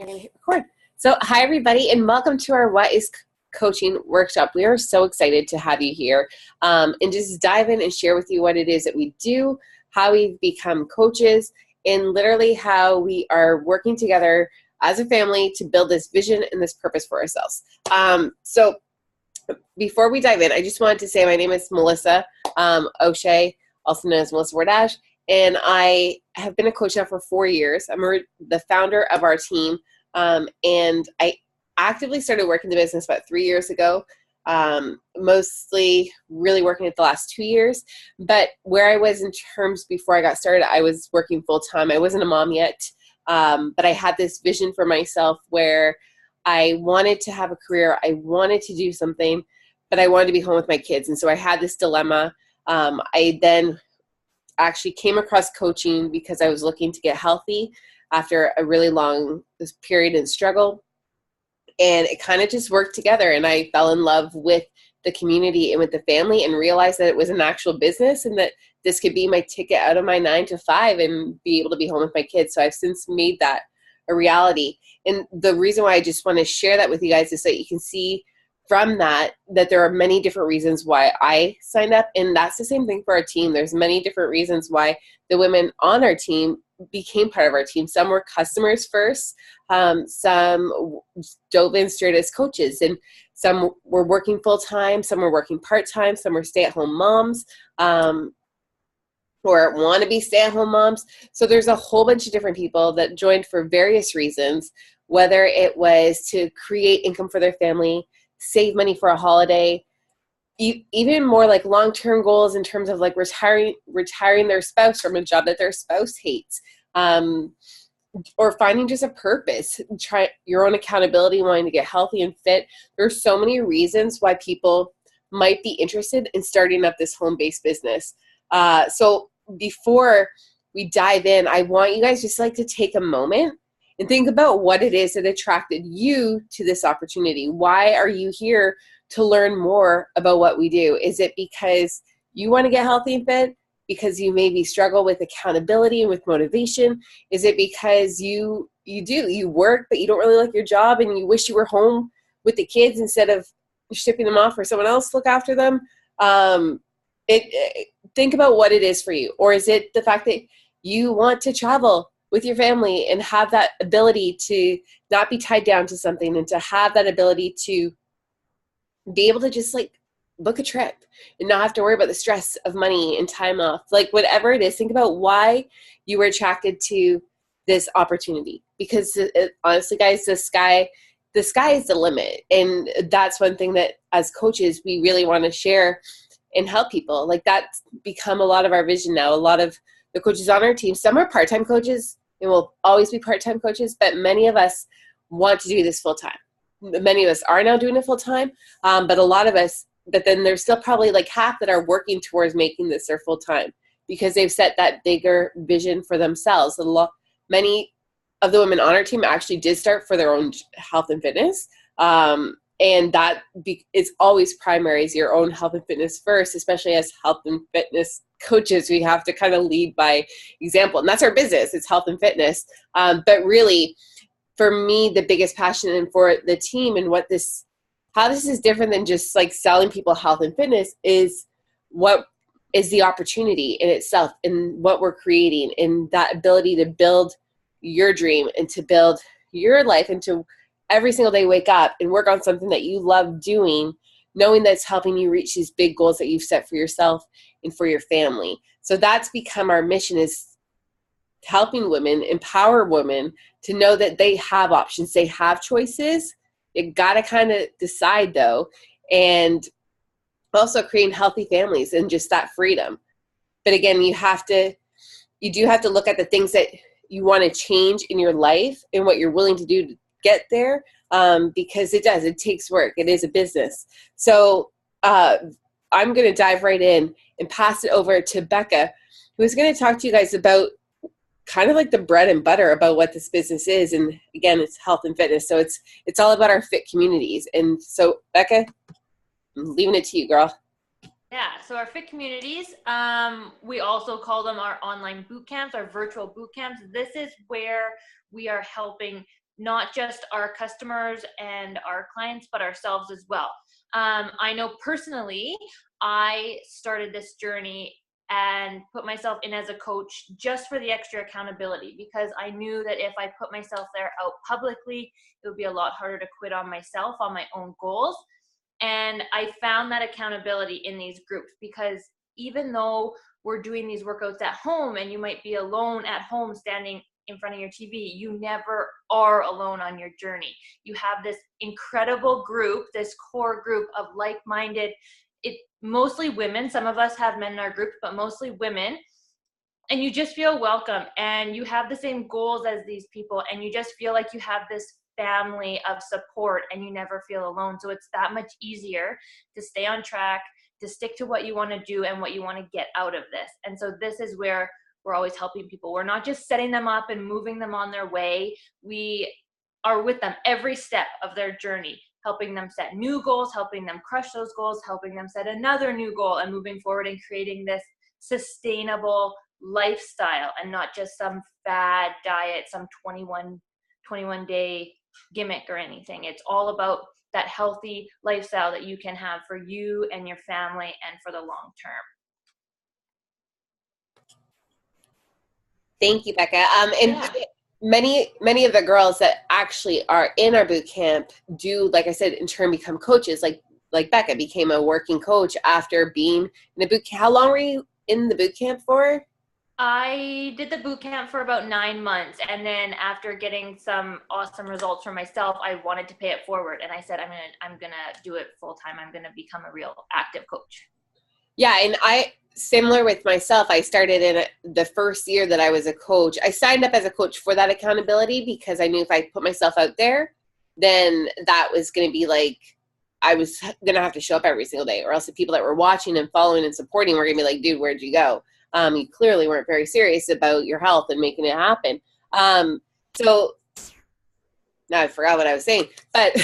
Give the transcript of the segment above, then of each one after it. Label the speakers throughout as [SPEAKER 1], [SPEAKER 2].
[SPEAKER 1] You're going to hit record. So, hi, everybody, and welcome to our What is Coaching workshop. We are so excited to have you here and just dive in and share with you what it is that we do, how we've become coaches, and literally how we are working together as a family to build this vision and this purpose for ourselves. So, before we dive in, I just wanted to say my name is Melissa O'Shea, also known as Melissa Wardash, and I have been a coach now for 4 years. I'm the founder of our team, and I actively started working the business about 3 years ago, mostly really working it the last 2 years. But where I was in terms before I got started, I was working full-time. I wasn't a mom yet, but I had this vision for myself where I wanted to have a career. I wanted to do something, but I wanted to be home with my kids. And so I had this dilemma. I then actually came across coaching because I was looking to get healthy after a really long period and struggle. And it kind of just worked together. And I fell in love with the community and with the family and realized that it was an actual business and that this could be my ticket out of my 9 to 5 and be able to be home with my kids. So I've since made that a reality. And the reason why I just want to share that with you guys is so that you can see from that there are many different reasons why I signed up. And that's the same thing for our team. There's many different reasons why the women on our team became part of our team. Some were customers first, some dove in straight as coaches, and some were working full-time, some were working part-time, some were stay-at-home moms, or want to be stay-at-home moms. So there's a whole bunch of different people that joined for various reasons, whether it was to create income for their family, save money for a holiday, even more like long-term goals in terms of like retiring their spouse from a job that their spouse hates, or finding just a purpose, try your own accountability, wanting to get healthy and fit. There's so many reasons why people might be interested in starting up this home-based business. So before we dive in, I want you guys just like to take a moment and think about what it is that attracted you to this opportunity. Why are you here to learn more about what we do? Is it because you want to get healthy and fit? Because you maybe struggle with accountability and with motivation? Is it because you work but you don't really like your job and you wish you were home with the kids instead of shipping them off for someone else to look after them? Think about what it is for you. Or is it the fact that you want to travel with your family and have that ability to not be tied down to something and to have that ability to be able to just like book a trip and not have to worry about the stress of money and time off? Like whatever it is, think about why you were attracted to this opportunity. Because honestly, guys, the sky is the limit. And that's one thing that as coaches, we really want to share and help people. Like that's become a lot of our vision now. A lot of the coaches on our team, some are part-time coaches and will always be part-time coaches, but many of us want to do this full-time. Many of us are now doing it full-time, but a lot of us, but then there's still probably like half that are working towards making this their full-time because they've set that bigger vision for themselves. Many of the women on our team actually did start for their own health and fitness. And that is always primary, is your own health and fitness first, especially as health and fitness coaches. We have to kind of lead by example. And that's our business, it's health and fitness. But really, for me, the biggest passion and for the team and how this is different than just like selling people health and fitness is what is the opportunity in itself and what we're creating and that ability to build your dream and to build your life and to every single day wake up and work on something that you love doing, knowing that's helping you reach these big goals that you've set for yourself and for your family. So that's become our mission, is helping women, empower women to know that they have options, they have choices. You got to kind of decide though, and also creating healthy families and just that freedom. But again, you do have to look at the things that you want to change in your life and what you're willing to do to get there, because it takes work. It is a business. So I'm going to dive right in and pass it over to Becca, who's going to talk to you guys about kind of like the bread and butter about what this business is. And again, it's health and fitness. So it's all about our fit communities. And so Becca, I'm leaving it to you, girl.
[SPEAKER 2] Yeah, so our fit communities, we also call them our online boot camps, our virtual boot camps. This is where we are helping not just our customers and our clients, but ourselves as well. I know personally, I started this journey and put myself in as a coach just for the extra accountability, because I knew that if I put myself there out publicly, it would be a lot harder to quit on myself, on my own goals. And I found that accountability in these groups, because even though we're doing these workouts at home and you might be alone at home standing in front of your TV, you never are alone on your journey. You have this incredible group, this core group of like-minded, mostly women. Some of us have men in our group, but mostly women. And you just feel welcome, and you have the same goals as these people, and you just feel like you have this family of support, and you never feel alone. So it's that much easier to stay on track, to stick to what you want to do and what you want to get out of this. And so this is where we're always helping people. We're not just setting them up and moving them on their way. We are with them every step of their journey, helping them set new goals, helping them crush those goals, helping them set another new goal, and moving forward and creating this sustainable lifestyle, and not just some fad diet, some 21-day gimmick or anything. It's all about that healthy lifestyle that you can have for you and your family and for the long term.
[SPEAKER 1] Thank you, Becca. Many of the girls that actually are in our boot camp do, like I said, in turn become coaches. Like Becca became a working coach after being in a boot camp. How long were you in the boot camp for?
[SPEAKER 2] I did the boot camp for about 9 months, and then after getting some awesome results for myself, I wanted to pay it forward, and I said, I'm gonna do it full time. I'm gonna become a real active coach.
[SPEAKER 1] Yeah, and similar with myself, I started in the first year that I was a coach. I signed up as a coach for that accountability, because I knew if I put myself out there, then that was going to be like, I was going to have to show up every single day, or else the people that were watching and following and supporting were going to be like, dude, where'd you go? You clearly weren't very serious about your health and making it happen. So now I forgot what I was saying, but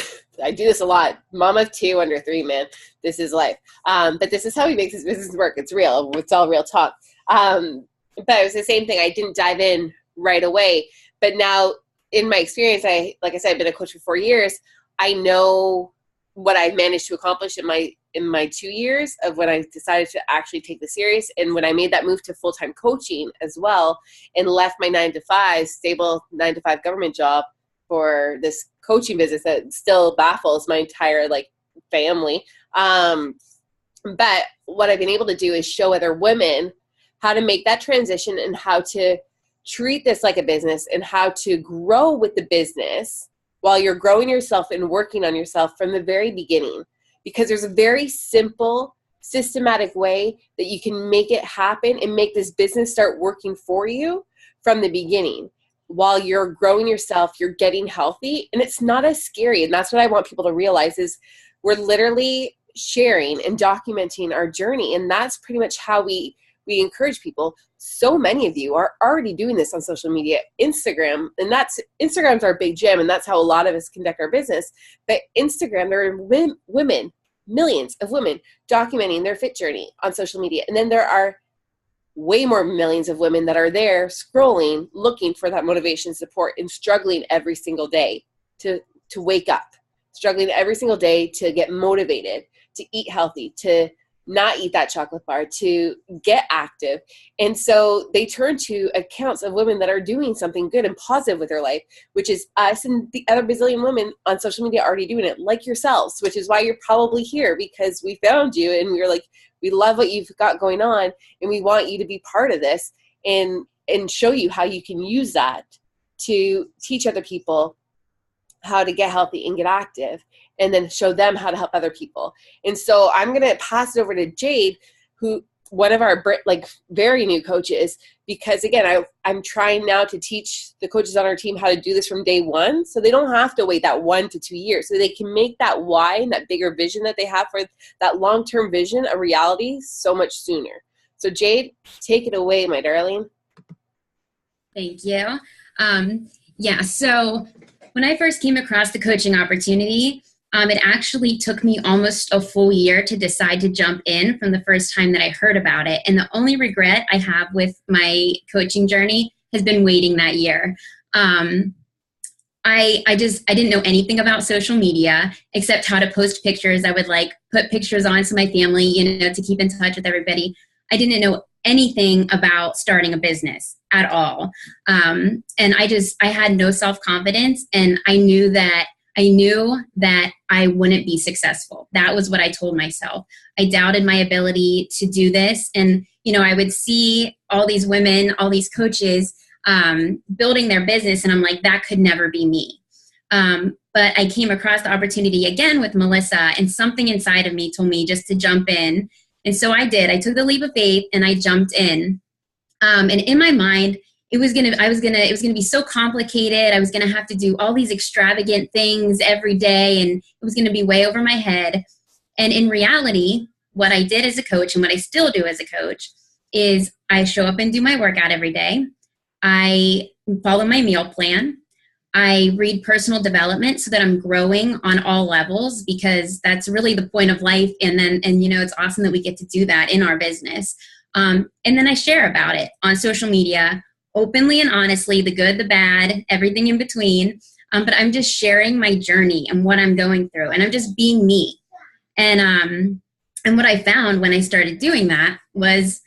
[SPEAKER 1] I do this a lot. Mom of 2 under 3, man. This is life. But this is how he makes his business work. It's real. It's all real talk. But it was the same thing. I didn't dive in right away. But now in my experience, like I said, I've been a coach for 4 years. I know what I've managed to accomplish in my 2 years of when I decided to actually take this serious. And when I made that move to full-time coaching as well, and left my 9-to-5, stable 9-to-5 government job for this coaching business that still baffles my entire family. But what I've been able to do is show other women how to make that transition and how to treat this like a business, and how to grow with the business while you're growing yourself and working on yourself from the very beginning. Because there's a very simple, systematic way that you can make it happen and make this business start working for you from the beginning. While you're growing yourself, you're getting healthy, and it's not as scary. And that's what I want people to realize, is we're literally sharing and documenting our journey. And that's pretty much how we encourage people. So many of you are already doing this on social media, Instagram, and Instagram's our big gem, and that's how a lot of us conduct our business. But Instagram, there are women, millions of women documenting their fit journey on social media. And then there are way more millions of women that are there scrolling, looking for that motivation, support, and struggling every single day to wake up, struggling every single day to get motivated, to eat healthy, to not eat that chocolate bar, to get active. And so they turn to accounts of women that are doing something good and positive with their life, which is us and the other bazillion women on social media already doing it, like yourselves, which is why you're probably here, because we found you and we were like, we love what you've got going on, and we want you to be part of this and show you how you can use that to teach other people how to get healthy and get active, and then show them how to help other people. And so I'm going to pass it over to Jade, who one of our very new coaches, because again, I'm trying now to teach the coaches on our team how to do this from day one, so they don't have to wait that 1 to 2 years, so they can make that why and that bigger vision that they have for that long-term vision a reality so much sooner. So Jade, take it away, my darling.
[SPEAKER 3] Thank you. So when I first came across the coaching opportunity, it actually took me almost a full year to decide to jump in from the first time that I heard about it. And the only regret I have with my coaching journey has been waiting that year. I didn't know anything about social media except how to post pictures. I would like put pictures on to my family, you know, to keep in touch with everybody. I didn't know anything about starting a business at all. And I had no self-confidence, and I knew that I wouldn't be successful. That was what I told myself. I doubted my ability to do this. And, you know, I would see all these women, all these coaches building their business, and I'm like, that could never be me. But I came across the opportunity again with Melissa, and something inside of me told me just to jump in. And so I did. I took the leap of faith and I jumped in. And in my mind, it was gonna be so complicated. I was gonna have to do all these extravagant things every day, and it was gonna be way over my head. And in reality, what I did as a coach, and what I still do as a coach, is I show up and do my workout every day. I follow my meal plan. I read personal development so that I'm growing on all levels, because that's really the point of life. And you know, it's awesome that we get to do that in our business. And then I share about it on social media, openly and honestly, the good, the bad, everything in between. But I'm just sharing my journey and what I'm going through, and I'm just being me. And what I found when I started doing that was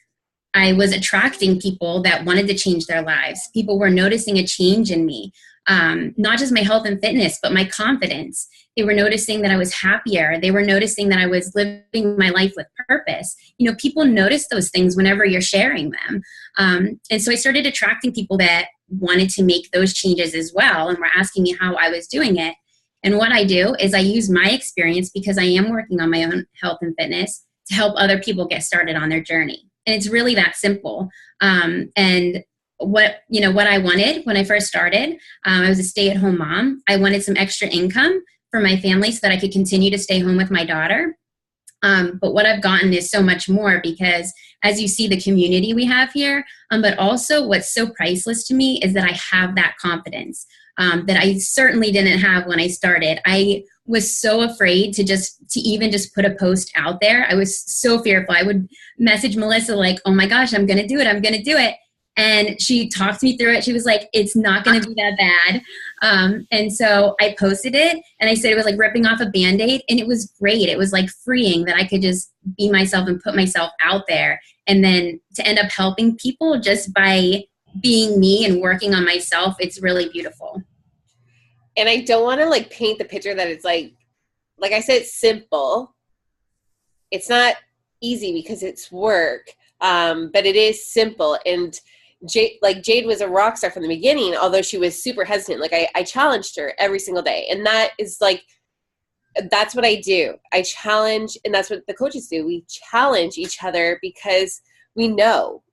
[SPEAKER 3] I was attracting people that wanted to change their lives. People were noticing a change in me, not just my health and fitness, but my confidence. They were noticing that I was happier. They were noticing that I was living my life with purpose. You know, people notice those things whenever you're sharing them. And so I started attracting people that wanted to make those changes as well, and were asking me how I was doing it. And what I do is I use my experience, because I am working on my own health and fitness, to help other people get started on their journey. And it's really that simple. And what I wanted when I first started, I was a stay-at-home mom. I wanted some extra income for my family so that I could continue to stay home with my daughter. But what I've gotten is so much more, because as you see the community we have here, but also what's so priceless to me is that I have that confidence that I certainly didn't have when I started. I was so afraid to even put a post out there. I was so fearful. I would message Melissa like, oh my gosh, I'm going to do it. I'm going to do it. And she talked me through it. She was like, it's not going to be that bad. And so I posted it, and I said it was like ripping off a Band-Aid, and it was great. It was like freeing that I could just be myself and put myself out there. And then to end up helping people just by being me and working on myself, it's really beautiful.
[SPEAKER 1] And I don't want to like paint the picture that it's like I said, it's simple. It's not easy because it's work, but it is simple. And Jade was a rock star from the beginning, although she was super hesitant. Like I challenged her every single day. And that is like, that's what I do. I challenge, and that's what the coaches do. We challenge each other because we know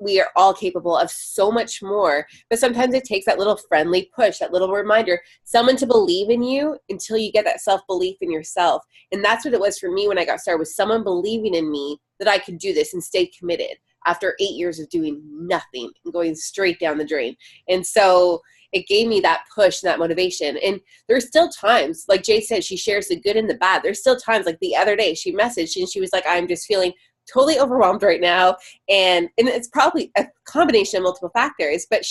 [SPEAKER 1] we are all capable of so much more, but sometimes it takes that little friendly push, that little reminder, someone to believe in you until you get that self-belief in yourself. And that's what it was for me when I got started, was someone believing in me that I could do this and stay committed after 8 years of doing nothing and going straight down the drain. And so it gave me that push and that motivation. And there's still times, like Jay said, she shares the good and the bad. There's still times, like the other day, she messaged and she was like, I'm just feeling totally overwhelmed right now. And it's probably a combination of multiple factors, but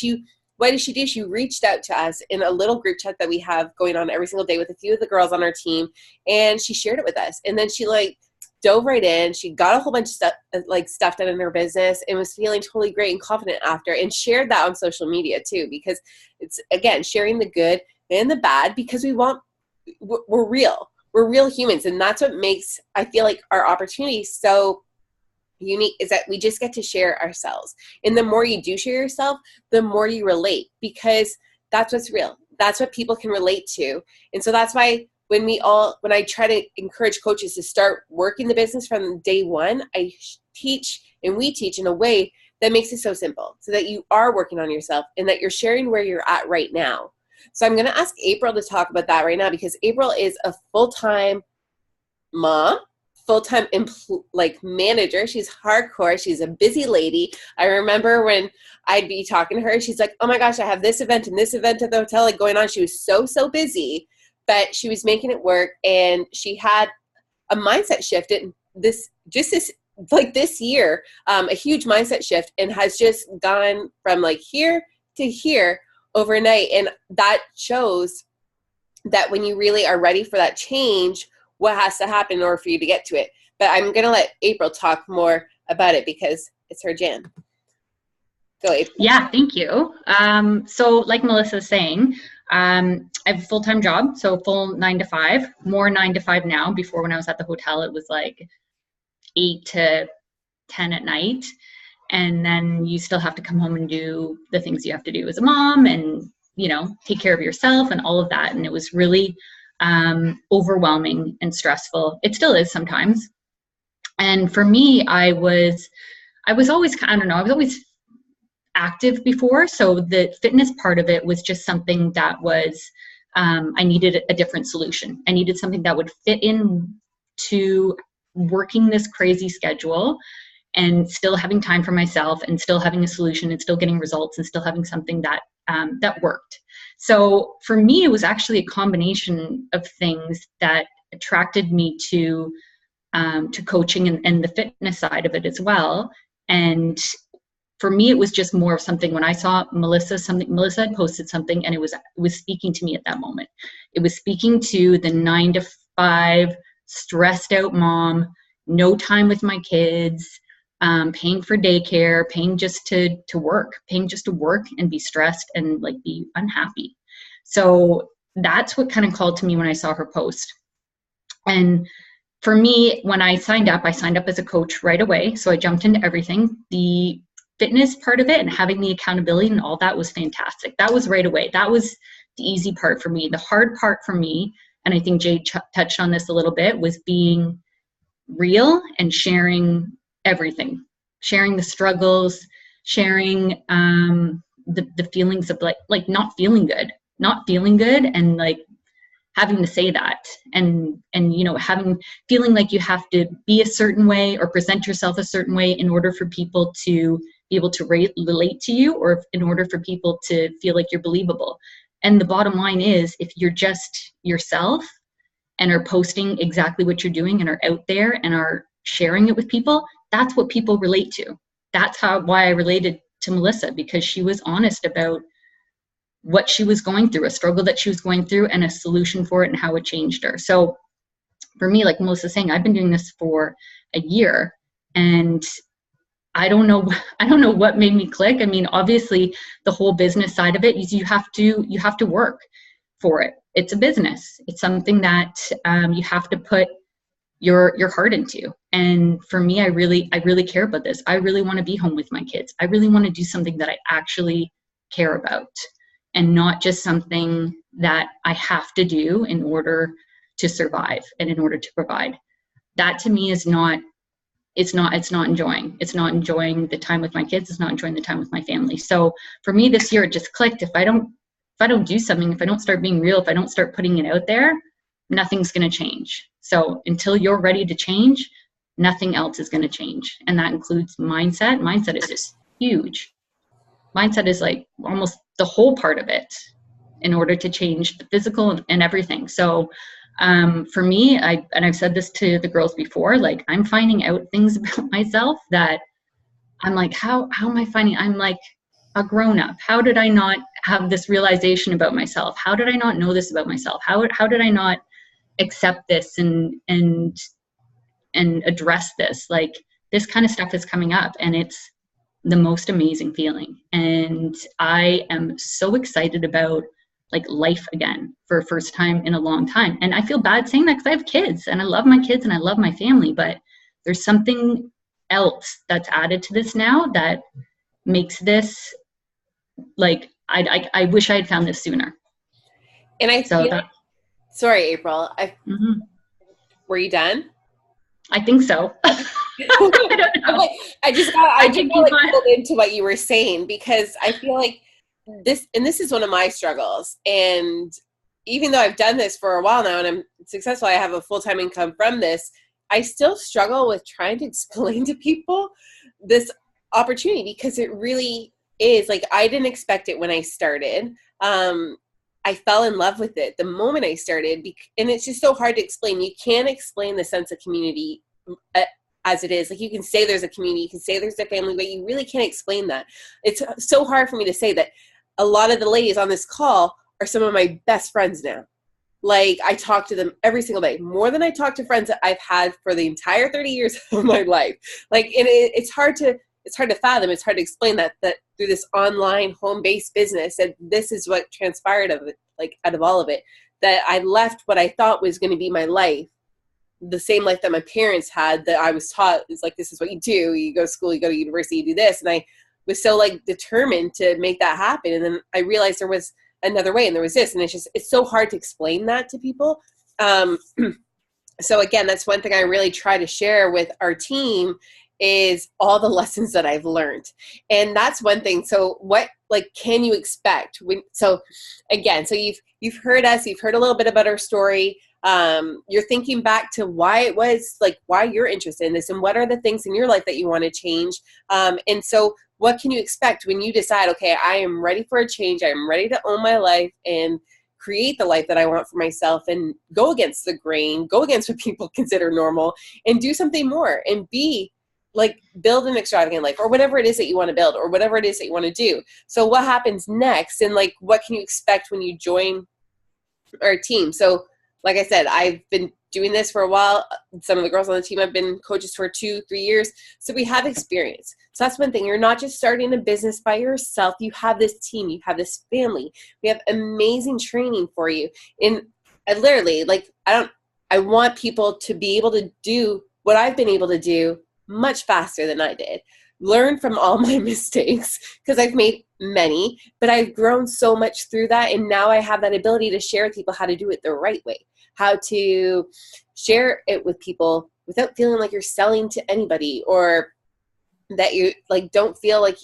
[SPEAKER 1] what did she do? She reached out to us in a little group chat that we have going on every single day with a few of the girls on our team. And she shared it with us. And then she dove right in. She got a whole bunch of stuff done in her business and was feeling totally great and confident after, and shared that on social media too, because it's, again, sharing the good and the bad, because we're real humans. And that's what makes, I feel like, our opportunity so unique, is that we just get to share ourselves. And the more you do share yourself, the more you relate, because that's what's real. That's what people can relate to. And so that's why when I try to encourage coaches to start working the business from day one, I teach, and we teach in a way that makes it so simple, so that you are working on yourself and that you're sharing where you're at right now. So I'm going to ask April to talk about that right now, because April is a full-time mom, full-time manager. She's hardcore. She's a busy lady. I remember when I'd be talking to her, she's like, oh my gosh, I have this event and this event at the hotel going on. She was so busy, but she was making it work, and she had a mindset shift in this year, a huge mindset shift, and has just gone from here to here overnight. And that shows that when you really are ready for that change, what has to happen in order for you to get to it. But I'm going to let April talk more about it because it's her jam. Go, April.
[SPEAKER 4] Yeah, thank you. So like Melissa's saying, I have a full-time job, so full 9 to 5, more 9 to 5 now. Before, when I was at the hotel, it was like 8 to 10 at night. And then you still have to come home and do the things you have to do as a mom and, you know, take care of yourself and all of that. And it was really overwhelming and stressful. It still is sometimes. And for me, I was always, I don't know, I was always active before. So the fitness part of it was just something that was, I needed a different solution. I needed something that would fit in to working this crazy schedule and still having time for myself and still having a solution and still getting results and still having something that that worked. So for me, it was actually a combination of things that attracted me to coaching and the fitness side of it as well. And for me, it was just more of something when I saw Melissa had posted something and it was speaking to me at that moment. It was speaking to the 9 to 5 stressed out mom, no time with my kids, paying for daycare, paying just to work and be stressed and like be unhappy. So that's what kind of called to me when I saw her post. And for me, when I signed up as a coach right away. So I jumped into everything. The fitness part of it and having the accountability and all that was fantastic. That was right away. That was the easy part for me. The hard part for me, and I think Jade touched on this a little bit, was being real and sharing everything, sharing the struggles, sharing the feelings of like not feeling good and like having to say that and you know, feeling like you have to be a certain way or present yourself a certain way in order for people to be able to relate to you, or in order for people to feel like you're believable. And the bottom line is, if you're just yourself and are posting exactly what you're doing and are out there and are sharing it with people, that's what people relate to. That's why I related to Melissa, because she was honest about what she was going through, a struggle that she was going through and a solution for it and how it changed her. So for me, like Melissa's saying, I've been doing this for a year and I don't know what made me click. I mean, obviously the whole business side of it is you have to work for it. It's a business. It's something that you have to put your heart into. And for me, I really care about this. I really want to be home with my kids. I really want to do something that I actually care about and not just something that I have to do in order to survive and in order to provide. That to me is it's not enjoying the time with my kids. It's not enjoying the time with my family. So for me this year, it just clicked. If I don't do something, if I don't start being real, if I don't start putting it out there, nothing's going to change. So until you're ready to change, nothing else is going to change. And that includes mindset. Mindset is just huge. Mindset is like almost the whole part of it in order to change the physical and everything. So for me, I've said this to the girls before, like I'm finding out things about myself that I'm like, how am I finding? I'm like a grown up. How did I not have this realization about myself? How did I not know this about myself? How did I not accept this and address this? Like this kind of stuff is coming up and it's the most amazing feeling. And I am so excited about like life again for a first time in a long time. And I feel bad saying that because I have kids and I love my kids and I love my family, but there's something else that's added to this now that makes this like, I wish I had found this sooner.
[SPEAKER 1] And I feel sorry, April. Were you done?
[SPEAKER 4] I think so. I don't know.
[SPEAKER 1] I just got pulled into what you were saying because I feel like this is one of my struggles. And even though I've done this for a while now and I'm successful, I have a full-time income from this, I still struggle with trying to explain to people this opportunity because it really is like, I didn't expect it when I started. I fell in love with it the moment I started, and it's just so hard to explain. You can't explain the sense of community as it is. Like you can say there's a community, you can say there's a family, but you really can't explain that. It's so hard for me to say that a lot of the ladies on this call are some of my best friends now. Like, I talk to them every single day, more than I talk to friends that I've had for the entire 30 years of my life. Like, and it's hard to fathom. It's hard to explain that through this online home-based business, and this is what transpired of it, like out of all of it, that I left what I thought was going to be my life, the same life that my parents had, that I was taught is like, this is what you do. You go to school, you go to university, you do this. And I was so like determined to make that happen. And then I realized there was another way, and there was this, and it's so hard to explain that to people. So again, that's one thing I really try to share with our team is all the lessons that I've learned. And that's one thing. So what, like, can you expect so you've heard us, you've heard a little bit about our story. You're thinking back to why it was, like, why you're interested in this, and what are the things in your life that you want to change. And so what can you expect when you decide, okay, I am ready for a change. I am ready to own my life and create the life that I want for myself, and go against the grain, go against what people consider normal, and do something more, and build an extravagant life, or whatever it is that you want to build, or whatever it is that you want to do. So what happens next, and like, what can you expect when you join our team? So like I said, I've been doing this for a while. Some of the girls on the team have been coaches for 2-3 years. So we have experience. So that's one thing. You're not just starting a business by yourself. You have this team. You have this family. We have amazing training for you. And I literally, I want people to be able to do what I've been able to do much faster than I did. Learn from all my mistakes, because I've made many, but I've grown so much through that. And now I have that ability to share with people how to do it the right way, how to share it with people without feeling like you're selling to anybody, or that you don't feel like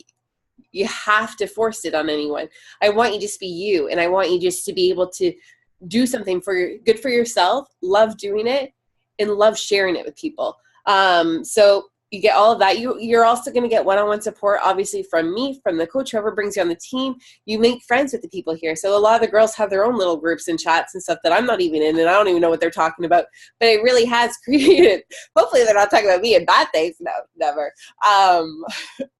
[SPEAKER 1] you have to force it on anyone. I want you to just be you, and I want you just to be able to do something good for yourself, love doing it, and love sharing it with people. So you get all of that. You're also going to get one-on-one support, obviously, from me, from the coach, whoever brings you on the team. You make friends with the people here. So a lot of the girls have their own little groups and chats and stuff that I'm not even in, and I don't even know what they're talking about. But it really has created, hopefully they're not talking about me and bad things. No, never. I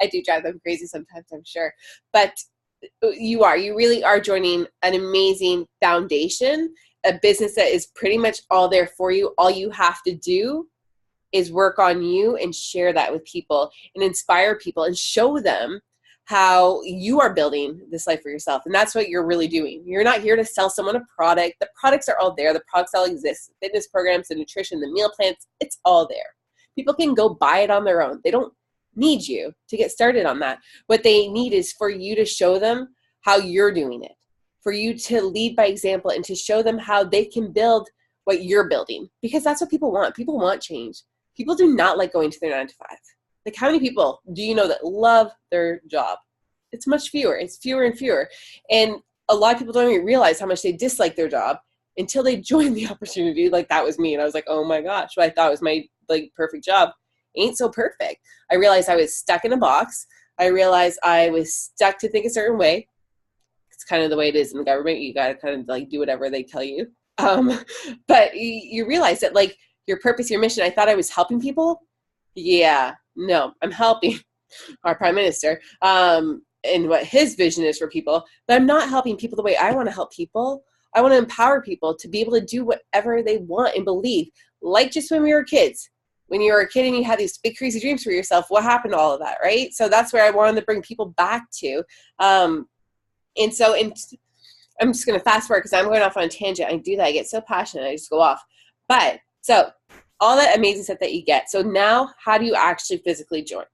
[SPEAKER 1] do drive them crazy sometimes, I'm sure. But you really are joining an amazing foundation, a business that is pretty much all there for you. All you have to do is work on you and share that with people and inspire people and show them how you are building this life for yourself. And that's what you're really doing. You're not here to sell someone a product. The products are all there. The products all exist. The fitness programs, the nutrition, the meal plans, it's all there. People can go buy it on their own. They don't need you to get started on that. What they need is for you to show them how you're doing it, for you to lead by example, and to show them how they can build what you're building, because that's what people want. People want change. People do not like going to their 9 to 5. Like, how many people do you know that love their job? It's much fewer. It's fewer and fewer. And a lot of people don't even realize how much they dislike their job until they join the opportunity. Like, that was me. And I was like, oh my gosh, what I thought was my perfect job ain't so perfect. I realized I was stuck in a box. I realized I was stuck to think a certain way. It's kind of the way it is in the government. You got to kind of do whatever they tell you. But you realize that your purpose, your mission, I thought I was helping people. Yeah, no, I'm helping our prime minister and what his vision is for people, but I'm not helping people the way I want to help people. I want to empower people to be able to do whatever they want and believe. Like just when we were kids, when you were a kid and you had these big crazy dreams for yourself, what happened to all of that, right? So that's where I wanted to bring people back to. I'm just going to fast forward because I'm going off on a tangent. I do that. I get so passionate. I just go off. But so all that amazing stuff that you get. So now how do you actually physically join?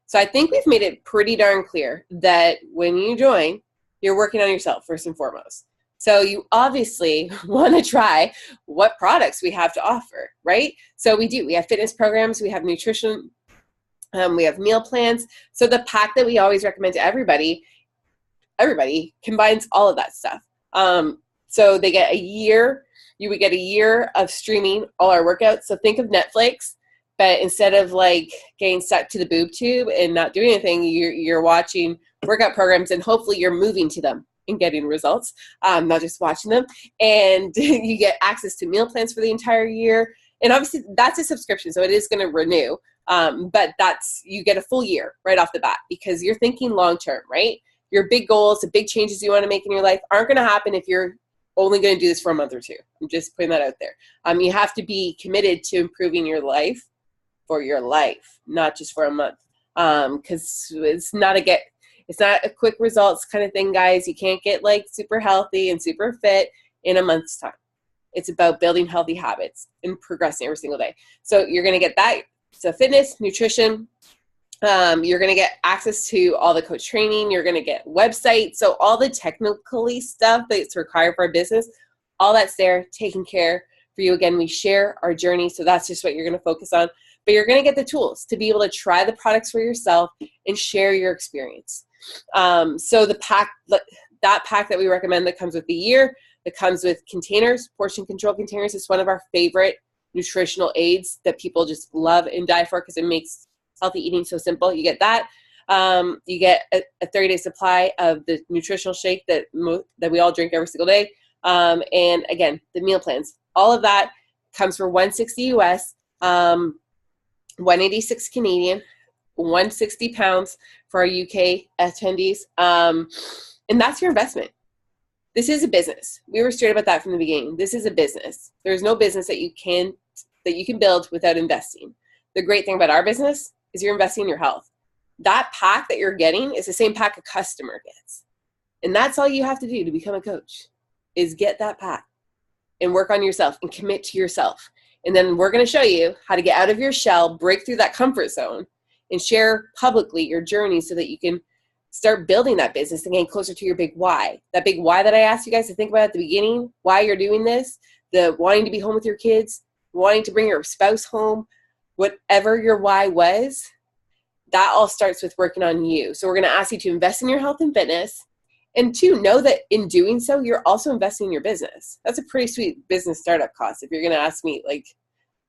[SPEAKER 1] So I think we've made it pretty darn clear that when you join, you're working on yourself first and foremost. So you obviously want to try what products we have to offer, right? So we do. We have fitness programs. We have nutrition. We have meal plans. So the pack that we always recommend to everybody combines all of that stuff. So they get a year. You would get a year of streaming all our workouts. So think of Netflix, but instead of getting stuck to the boob tube and not doing anything, you're watching workout programs, and hopefully you're moving to them and getting results, not just watching them. And you get access to meal plans for the entire year. And obviously that's a subscription, so it is going to renew. But you get a full year right off the bat because you're thinking long-term, right? your big goals, the big changes you want to make in your life aren't going to happen if you're only going to do this for a month or two. I'm just putting that out there. You have to be committed to improving your life for your life, not just for a month. Because it's not a quick results kind of thing, guys. You can't get like super healthy and super fit in a month's time. It's about building healthy habits and progressing every single day. So you're going to get that. So fitness, nutrition, you're going to get access to all the coach training. You're going to get websites. So all the technically stuff that's required for a business, all that's there, taken care for you. Again, we share our journey. So that's just what you're going to focus on. But you're going to get the tools to be able to try the products for yourself and share your experience. So the pack, that pack that we recommend that comes with the year, that comes with containers, portion control containers, is one of our favorite nutritional aids that people just love and die for because it makes healthy eating so simple. You get that. You get a 30-day supply of the nutritional shake that we all drink every single day. And again, the meal plans. All of that comes for $160 US, $186 Canadian, £160 for our UK attendees. And that's your investment. This is a business. We were straight about that from the beginning. This is a business. There's no business that you can build without investing. The great thing about our business is you're investing in your health. That pack that you're getting is the same pack a customer gets. And that's all you have to do to become a coach, is get that pack and work on yourself and commit to yourself. And then we're going to show you how to get out of your shell, break through that comfort zone, and share publicly your journey so that you can start building that business and getting closer to your big why. That big why that I asked you guys to think about at the beginning, why you're doing this, the wanting to be home with your kids, wanting to bring your spouse home, whatever your why was, that all starts with working on you. So we're going to ask you to invest in your health and fitness. And two, know that in doing so, you're also investing in your business. That's a pretty sweet business startup cost. If you're going to ask me, like,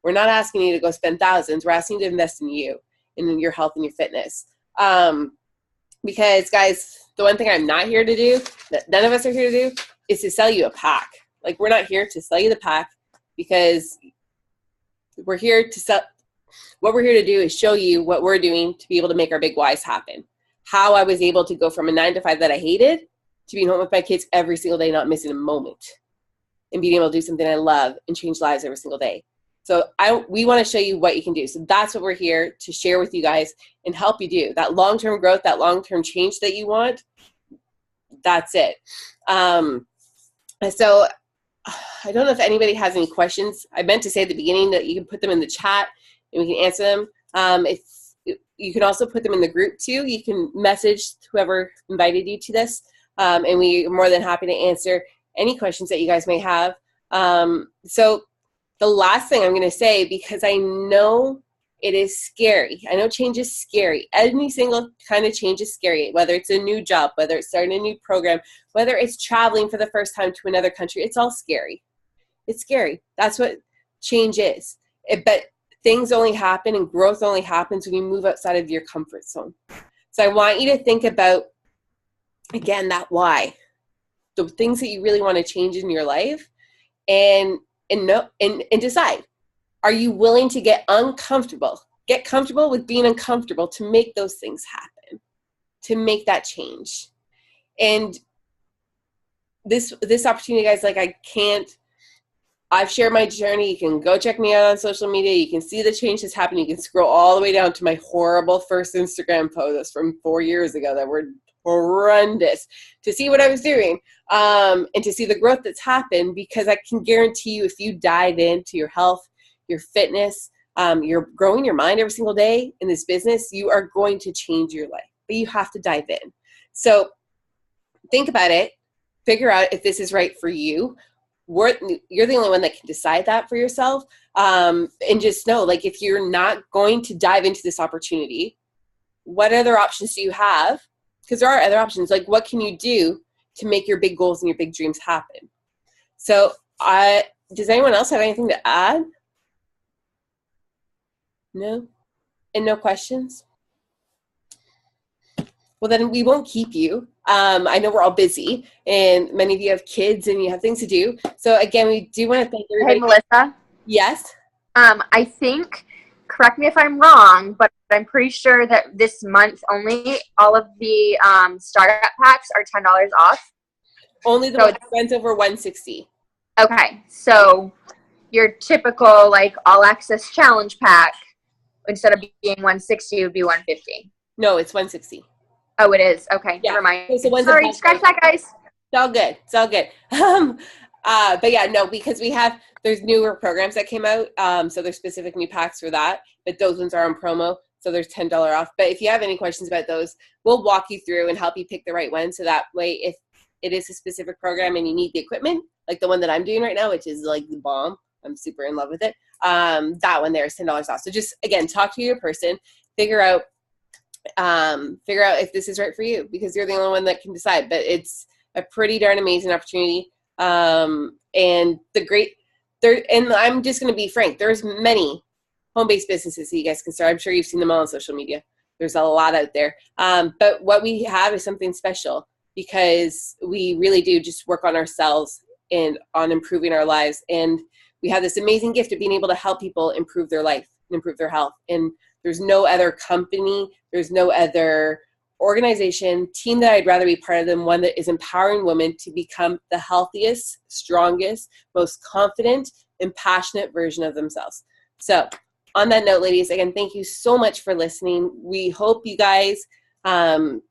[SPEAKER 1] we're not asking you to go spend thousands. We're asking you to invest in you and in your health and your fitness. Because, guys, the one thing I'm not here to do, that none of us are here to do, is to sell you a pack. Like, we're not here to sell you the pack, because we're here to sell. What we're here to do is show you what we're doing to be able to make our big whys happen. How I was able to go from a 9-to-5 that I hated to being home with my kids every single day, not missing a moment, and being able to do something I love and change lives every single day. So we want to show you what you can do. So that's what we're here to share with you guys and help you do. That long-term growth, that long-term change that you want, that's it. So I don't know if anybody has any questions. I meant to say at the beginning that you can put them in the chat and we can answer them. If you can also put them in the group too. You can message whoever invited you to this, and we're more than happy to answer any questions that you guys may have. So the last thing I'm going to say, because I know it is scary. I know change is scary. Any single kind of change is scary, whether it's a new job, whether it's starting a new program, whether it's traveling for the first time to another country. It's all scary. It's scary. That's what change is. But things only happen and growth only happens when you move outside of your comfort zone. So I want you to think about, again, that why. The things that you really want to change in your life, and decide, are you willing to get uncomfortable? Get comfortable with being uncomfortable to make those things happen, to make that change. And this opportunity, guys, like I've shared my journey. You can go check me out on social media. You can see the change that's happening. You can scroll all the way down to my horrible first Instagram posts from 4 years ago that were horrendous, to see what I was doing, and to see the growth that's happened, because I can guarantee you, if you dive into your health, your fitness, you're growing your mind every single day in this business, you are going to change your life, but you have to dive in. So think about it, figure out if this is right for you. You're the only one that can decide that for yourself. And just know, like, if you're not going to dive into this opportunity, what other options do you have? Because there are other options. Like, what can you do to make your big goals and your big dreams happen? So does anyone else have anything to add? No? And no questions? Well, then we won't keep you. I know we're all busy, and many of you have kids and you have things to do. So again, we do want to thank everybody.
[SPEAKER 5] Hey, Melissa.
[SPEAKER 1] Yes?
[SPEAKER 5] I think correct me if I'm wrong, but I'm pretty sure that this month only, all of the startup packs are $10 off.
[SPEAKER 1] Only the one that spends over $160.
[SPEAKER 5] Okay, so your typical like all access challenge pack, instead of being $160, it would be $150.
[SPEAKER 1] No, it's $160.
[SPEAKER 5] Oh, it is. Okay,
[SPEAKER 1] Yeah.
[SPEAKER 5] never mind.
[SPEAKER 1] So
[SPEAKER 5] Sorry, scratch that, guys.
[SPEAKER 1] It's all good. It's all good. But yeah, no, because there's newer programs that came out. So there's specific new packs for that, but those ones are on promo. So there's $10 off. But if you have any questions about those, we'll walk you through and help you pick the right one. So that way, if it is a specific program and you need the equipment, like the one that I'm doing right now, which is like the bomb, I'm super in love with it. That one there is $10 off. So just, again, talk to your person, figure out if this is right for you, because you're the only one that can decide. But it's a pretty darn amazing opportunity. And I'm just going to be frank, there's many home-based businesses that you guys can start. I'm sure you've seen them all on social media. There's a lot out there. But what we have is something special, because we really do just work on ourselves and on improving our lives. And we have this amazing gift of being able to help people improve their life and improve their health. And there's no other company, there's no other organization, team that I'd rather be part of than one that is empowering women to become the healthiest, strongest, most confident, and passionate version of themselves. So on that note, ladies, again, thank you so much for listening. We hope you guys, dive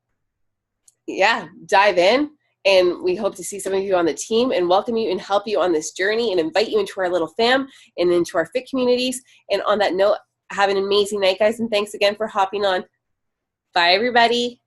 [SPEAKER 1] in. And we hope to see some of you on the team and welcome you and help you on this journey and invite you into our little fam and into our fit communities. And on that note, have an amazing night, guys. And thanks again for hopping on. Bye, everybody.